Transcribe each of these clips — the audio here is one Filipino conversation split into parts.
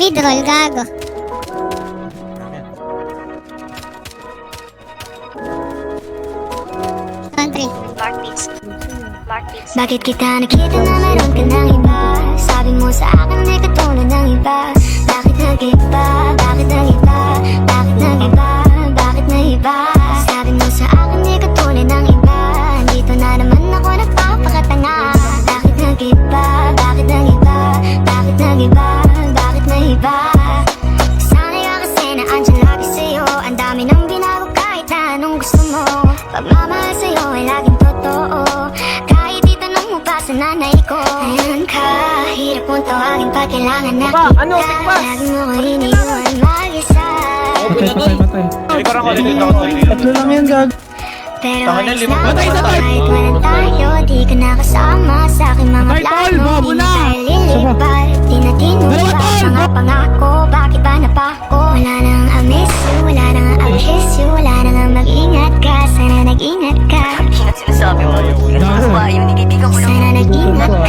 Midroll, gago. Country. Bakit kita nakita na meron ka ng iba? Sabi mo sa akin may katulad ng iba. Bakit nag-iba? Bakit nag-iba? Bakit nag-iba? Bakit nag-iba? Sabi mo sa akin may katulad ng iba. Dito na naman ako nagpapakatanga. Bakit nag-iba? Bakit nag-iba? Bakit nag-iba? Bakit nag-iba? Sana'y ka kasi na andyan lagi sa'yo. Ang dami nang binago kahit na anong gusto mo. Pagmamahal sa'yo ay laging totoo. Kahit itanong mo pa sa nanay ko. Ayan ka, hirap mong tawagin pag kailangan na kita. Lagi mo ko iniwan mag-isa. Patay. Tatlo lang yan, gag. Pero ayos na ako kahit walang tayo. Di ka nakasama sa aking mga plano. Di na tayo lilipad, di na tinupad mga pangako. Bakit ba napako? Wala nang I miss you, wala nang I kiss you. Wala nang mag-ingat ka, sana nag-ingat ka. Sinasabi mo, yung nililigaw mo lang. Sana nag-ingat ka.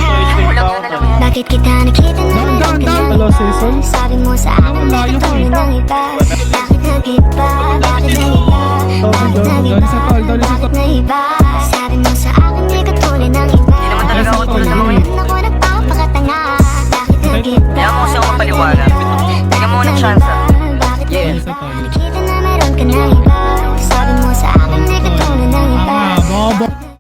Bakit kita nakita na meron ka ng Hello, iba? Cecil. Sabi mo sa akin may katulad ng iba. Bakit nag-iba? Bakit nag-iba? Bakit nag-iba? Bakit nag-iba? Sabi mo sa akin may katulad ng